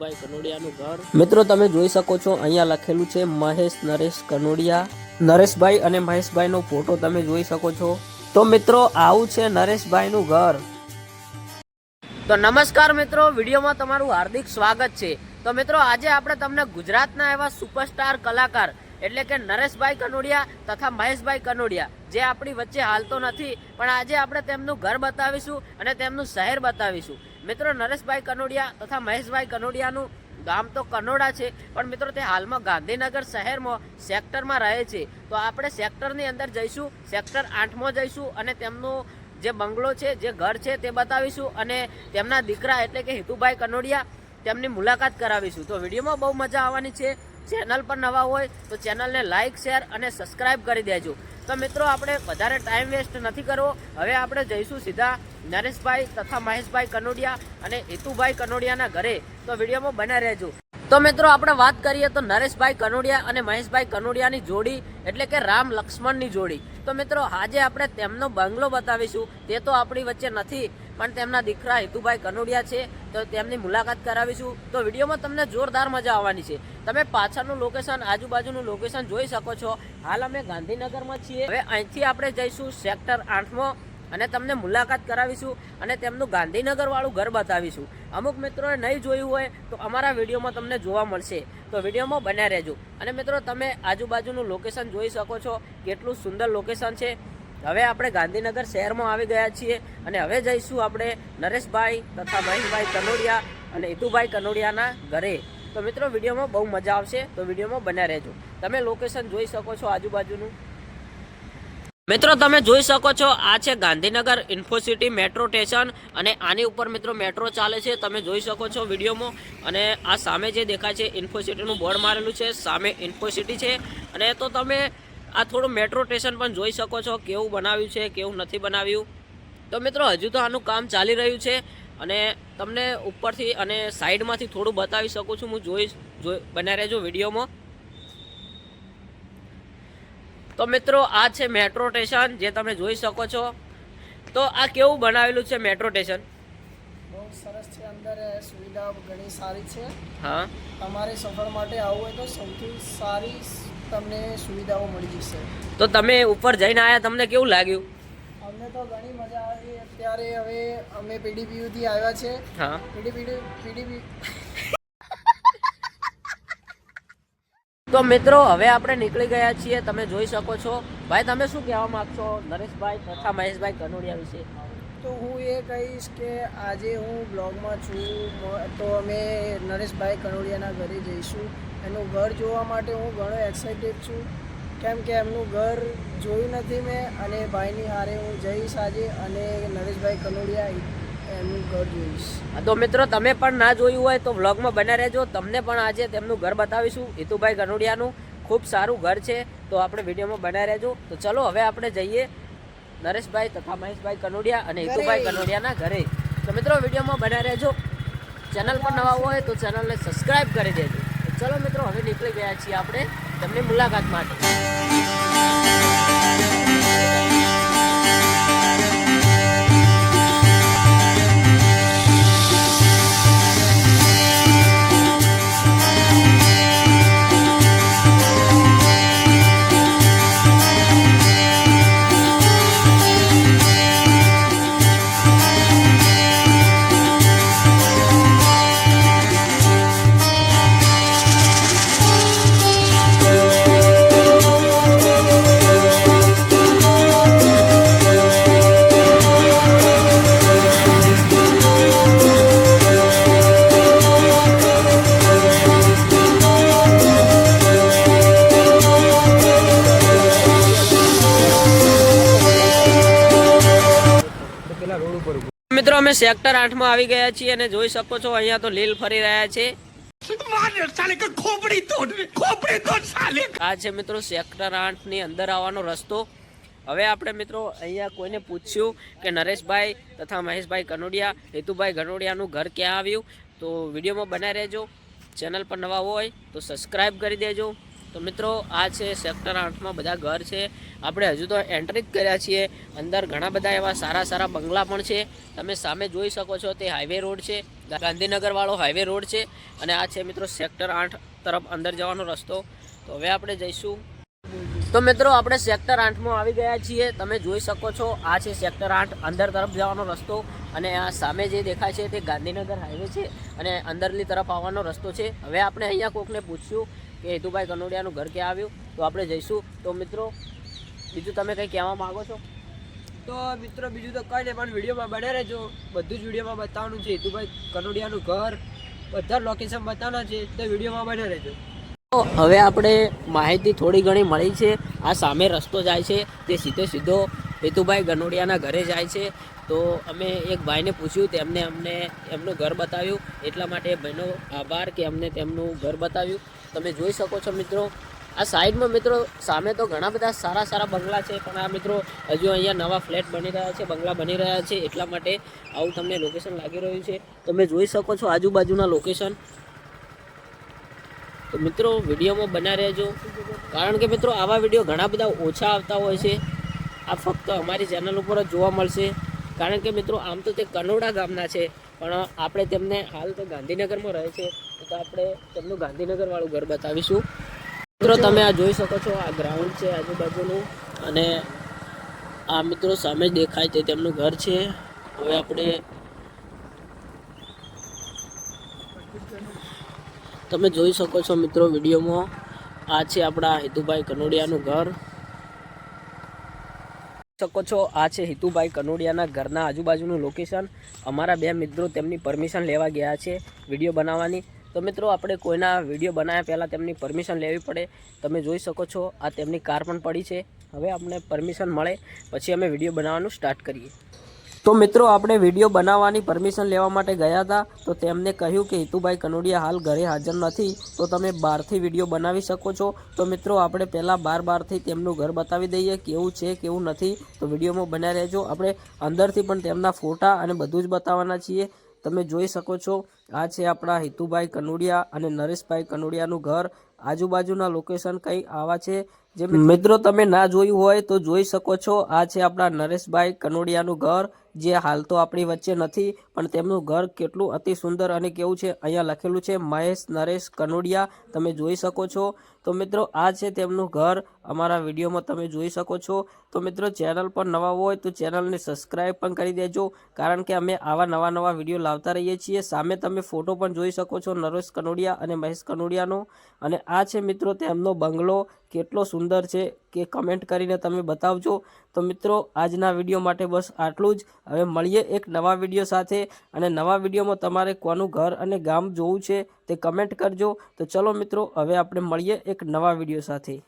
ભાઈ કનોડિયાનું ઘર મિત્રો તમે જોઈ શકો છો અહીંયા લખેલું છે મહેશ નરેશ કનોડિયા. નરેશભાઈ અને મહેશભાઈનો ફોટો તમે જોઈ શકો છો. તો મિત્રો આવું છે નરેશભાઈનું ઘર. તો નમસ્કાર મિત્રો, વિડીયોમાં તમારું હાર્દિક સ્વાગત છે. તો મિત્રો આજે આપણે તમને ગુજરાતના એવા સુપરસ્ટાર કલાકાર એટલે કે નરેશભાઈ કનોડિયા તથા મહેશભાઈ કનોડિયા જે આપણી વચ્ચે હાલ તો નથી, પણ આજે આપણે તેમનું ઘર બતાવીશું અને તેમનું શહેર બતાવીશું. મિત્રો નરેશભાઈ કનોડિયા તથા મહેશભાઈ કનોડિયાનું ગામ તો કનોડા છે, પણ મિત્રો તે હાલમાં ગાંધીનગર શહેરમાં સેક્ટરમાં રહે છે. તો આપણે સેક્ટરની અંદર જઈશું, સેક્ટર 8માં જઈશું અને તેમનું જે બંગલો છે, જે ઘર છે તે બતાવીશું અને તેમના દીકરા એટલે કે હિતુભાઈ કનોડિયા તેમની મુલાકાત કરાવીશું. તો વિડીયોમાં બહુ મજા આવવાની છે. ચેનલ પર નવા હોય તો ચેનલને લાઇક, શેર અને સબસ્ક્રાઈબ કરી દેજો. તો મિત્રો આપણે વધારે ટાઈમ વેસ્ટ નથી કરવો, હવે આપણે જઈશું સીધા નરેશભાઈ તથા મહેશભાઈ કનોડિયા અને હિતુભાઈ કનોડિયાના ઘરે. તો વિડીયોમાં બન્યા રહેજો. તો મિત્રો આપણે વાત કરીએ તો નરેશભાઈ કનોડિયા અને મહેશભાઈ કનોડિયાની જોડી એટલે કે રામ લક્ષ્મણની જોડી. તો મિત્રો આજે આપણે તેમનો બંગલો બતાવીશું. તે તો આપણી વચ્ચે નથી, પણ તેમના દીકરા હિતુભાઈ કનોડિયા છે, તો તેમની મુલાકાત કરાવીશું. તો વિડીયોમાં તમને જોરદાર મજા આવવાની છે. તમે પાછળનું લોકેશન, આજુબાજુનું લોકેશન જોઈ શકો છો. હાલ અમે ગાંધીનગરમાં છીએ. હવે અહીંથી આપણે જઈશું સેક્ટર 8માં અને તમને મુલાકાત કરાવીશું અને તેમનું ગાંધીનગર વાળું ઘર બતાવીશું. અમુક મિત્રોએ નહીં જોયું હોય તો અમારા વિડીયોમાં તમને જોવા મળશે. તો વિડીયોમાં બન્યા રહેજો. અને મિત્રો તમે આજુબાજુનું લોકેશન જોઈ શકો છો, કેટલું સુંદર લોકેશન છે. હવે આપણે ગાંધીનગર શહેરમાં આવી ગયા છીએ અને હવે જઈશું આપણે નરેશભાઈ તથા મહેશભાઈ કનોડિયા અને હિતુભાઈ કનોડિયાના ઘરે. તો મિત્રો વિડીયોમાં બહુ મજા આવશે, તો વિડીયોમાં બન્યા રહેજો. તમે લોકેશન જોઈ શકો છો આજુબાજુનું. મિત્રો તમે જોઈ શકો છો આ છે ગાંધીનગર ઇન્ફોસિટી મેટ્રો સ્ટેશન અને આની ઉપર મિત્રો મેટ્રો ચાલે છે, તમે જોઈ શકો છો વિડીયોમાં. અને આ સામે જે દેખાય છે ઇન્ફોસિટીનું બોર્ડ મારેલું છે, સામે ઇન્ફોસિટી છે. અને તો તમે આ થોડું મેટ્રો સ્ટેશન પણ જોઈ શકો છો, કેવું બનાવ્યું છે, કેવું નથી બનાવ્યું. તો મિત્રો હજુ તો આનું કામ ચાલી રહ્યું છે અને તમને ઉપરથી અને સાઈડમાંથી થોડું બતાવી શકું છું. હું જોઈ બન્યા રહેજો વિડીયોમાં. તો મિત્રો આ છે મેટ્રો સ્ટેશન જે તમે જોઈ શકો છો. તો આ કેવું બનાવેલું છે મેટ્રો સ્ટેશન? બહુ સરસ છે, અંદર સુવિધાઓ ઘણી સારી છે. હા, તમારે સફર માટે આવવું હોય તો સૌથી સારી તમને સુવિધાઓ મળી જશે. તો તમે ઉપર જઈને આવ્યા, તમને કેવું લાગ્યું? અમને તો ઘણી મજા આવી. અત્યારે હવે અમે પીડીપીયુથી આવ્યા છે. હા, પીડીપી તો મિત્રો હવે આપણે નીકળી ગયા છીએ, તમે જોઈ શકો છો. ભાઈ તમે શું કહેવા માંગશો નરેશભાઈ તથા મહેશભાઈ કનોડિયા વિશે? તો હું એ કહીશ કે આજે હું બ્લોગમાં છું, તો અમે નરેશભાઈ કનોડિયાના ઘરે જઈશું. એનું ઘર જોવા માટે હું ઘણો એક્સાઇટેડ છું, કેમ કે એમનું ઘર જોયું નથી મેં. અને ભાઈની હારે હું જઈશ આજે અને નરેશભાઈ કનોડિયા એમનું ઘર જોઈશ. તો મિત્રો તમે પણ ના જોયું હોય તો વ્લોગમાં બન્યા રહેજો. તમને પણ આજે તેમનું ઘર બતાવીશું, હિતુભાઈ કનોડિયાનું. ખૂબ સારું ઘર છે, તો આપણે વિડીયોમાં બન્યા રહેજો. તો ચલો હવે આપણે જઈએ નરેશભાઈ તથા મહેશભાઈ કનોડિયા અને હિતુભાઈ કનોડિયાના ઘરે. તો મિત્રો વિડીયોમાં બન્યા રહેજો. ચેનલ પર નવા હોય તો ચેનલને સબસ્ક્રાઈબ કરી દેજો. તો ચલો મિત્રો હવે નીકળી ગયા છીએ આપણે તેમની મુલાકાત માટે. મિત્રો અમે સેક્ટર 8માં આવી ગયા છીએ અને જોઈ શકો છો અહીંયા તો લીલ ફરી રહ્યા છે. આ છે મિત્રો સેક્ટર 8 ની અંદર આવવાનો રસ્તો. હવે આપણે મિત્રો અહીંયા કોઈને પૂછ્યું કે નરેશભાઈ તથા મહેશભાઈ કનોડિયા, હિતુભાઈ કનોડિયાનું ઘર ક્યાં આવ્યું, તો વિડીયોમાં બનાવી રહેજો. ચેનલ પર નવા હોય તો સબસ્ક્રાઈબ કરી દેજો. તો મિત્રો આ છે સેક્ટર 8માં બધા ઘર છે. આપણે હજુ તો એન્ટ્રી જ કર્યા છીએ. અંદર ઘણા બધા એવા સારા સારા બંગલા પણ છે. તમે સામે જોઈ શકો છો તે હાઈવે રોડ છે ગાંધીનગર વાળો હાઈવે રોડ છે અને આ છે મિત્રો સેક્ટર 8 તરફ અંદર જવાનો રસ્તો. તો હવે આપણે જઈશું. તો મિત્રો આપણે સેક્ટર 8માં આવી ગયા છીએ. તમે જોઈ શકો છો આ છે સેક્ટર 8 અંદર તરફ જવાનો રસ્તો અને આ સામે જે દેખાય છે તે ગાંધીનગર હાઈવે છે અને અંદરની તરફ આવવાનો રસ્તો છે. હવે આપણે અહીંયા કોકને પૂછ્યું કે હેતુભાઈ કનોડિયાનું ઘર ક્યાં આવ્યું, તો આપણે જઈશું. તો મિત્રો બીજું તમે કંઈ કહેવા માગો છો? તો મિત્રો બીજું તો કંઈ નહીં, પણ વિડીયોમાં બને રહેજો. બધું જ વિડીયોમાં બતાવવાનું છે. હેતુભાઈ કનોડિયાનું ઘર બધા લોકેશન બતાવવાના છે, તો વિડીયોમાં બને રહેજો. તો હવે આપણે માહિતી થોડી ઘણી મળી છે. આ સામે રસ્તો જાય છે તે સીધો હેતુભાઈ કનોડિયાના ઘરે જાય છે. તો અમે એક ભાઈને પૂછ્યું, તેમને અમને એમનું ઘર બતાવ્યું. એટલા માટે ભાઈનો આભાર કે અમને તેમનું ઘર બતાવ્યું. તમે જોઈ શકો છો મિત્રો આ સાઈડમાં મિત્રો સામે તો ઘણા બધા સારા બંગલા છે, પણ આ મિત્રો હજુ અહીંયા નવા ફ્લેટ બની રહ્યા છે, બંગલા બની રહ્યા છે, એટલા માટે આવું તમને લોકેશન લાગી રહ્યું છે. તમે જોઈ શકો છો આજુબાજુના લોકેશન. તો મિત્રો વિડીયોમાં બના રહેજો, કારણ કે મિત્રો આવા વિડીયો ઘણા બધા ઓછા આવતા હોય છે. આ ફક્ત અમારી ચેનલ ઉપર જ જોવા મળશે, કારણ કે મિત્રો આમ તો તે કનોડા ગામના છે, પણ આપણે તેમને હાલ તો ગાંધીનગરમાં રહે છે, તો આપણે તેમનું ગાંધીનગર વાળું ઘર બતાવીશું. મિત્રો તમે આ જોઈ શકો છો, આ ગ્રાઉન્ડ છે આજુબાજુનું અને આ મિત્રો સામે જ દેખાય તે તેમનું ઘર છે. હવે આપણે તમે જોઈ શકો છો મિત્રો વિડીયોમાં આ છે આપણા હેતુભાઈ કનોડિયાનું ઘર. શકો છો આ છે હેતુભાઈ કનોડિયાના ઘરના આજુબાજુનું લોકેશન. અમારા બે મિત્રો તેમની પરમિશન લેવા ગયા છે વિડીયો બનાવવાની. તો મિત્રો આપણે કોઈના વિડીયો બનાવ્યા પહેલાં તેમની પરમિશન લેવી પડે. તમે જોઈ શકો છો આ તેમની કાર પણ પડી છે. હવે અમને પરમિશન મળે પછી અમે વિડીયો બનાવવાનું સ્ટાર્ટ કરીએ. તો મિત્રો આપણે વિડીયો બનાવવાની પરમિશન લેવા માટે ગયા હતા, તો તેમને કહ્યું કે હેતુભાઈ કનોડિયા હાલ ઘરે હાજર નથી, તો તમે બહારથી વિડીયો બનાવી શકો છો. તો મિત્રો આપણે પહેલાં બહારથી તેમનું ઘર બતાવી દઈએ કેવું છે કેવું નથી. તો વિડીયોમાં બન્યા રહેજો. આપણે અંદરથી પણ તેમના ફોટા અને બધું જ બતાવવાના છીએ. તમે જોઈ શકો છો આ છે આપણા હેતુભાઈ કનોડિયા અને નરેશભાઈ કનોડિયાનું ઘર. આજુબાજુના લોકેશન કંઈ આવા છે. જે મિત્રો તમે ના જોયું હોય તો જોઈ શકો છો. આ છે આપણા નરેશભાઈ કનોડિયાનું ઘર, જે હાલ તો આપણી વચ્ચે નથી, પણ તેમનું ઘર કેટલું અતિ સુંદર અને કેવું છે અહીંયા લખેલું છે મહેશ નરેશ કનોડિયા. તમે જોઈ શકો છો. તો મિત્રો આ છે તેમનું ઘર. અમારા વિડીયોમાં તમે જોઈ શકો છો. તો મિત્રો ચેનલ પર નવા હોય તો ચેનલને સબસ્ક્રાઈબ પણ કરી દેજો, કારણ કે અમે આવા નવા વિડીયો લાવતા રહીએ છીએ. સામે તમે ફોટો પણ જોઈ શકો છો નરેશ કનોડિયા અને મહેશ કનોડિયાનો. અને આ છે મિત્રો તેમનો બંગલો. કેટલો સુંદર છે કે કમેન્ટ કરીને તમે બતાવજો. તો મિત્રો આજના વિડીયો માટે બસ આટલું જ. હવે મળીએ એક નવા વિડીયો સાથે, અને નવા વિડીયોમાં તમારે કોનું ઘર અને ગામ જોવું છે તે કમેન્ટ કરજો. તો ચલો મિત્રો હવે આપણે મળીએ એક નવા વિડીયો સાથે.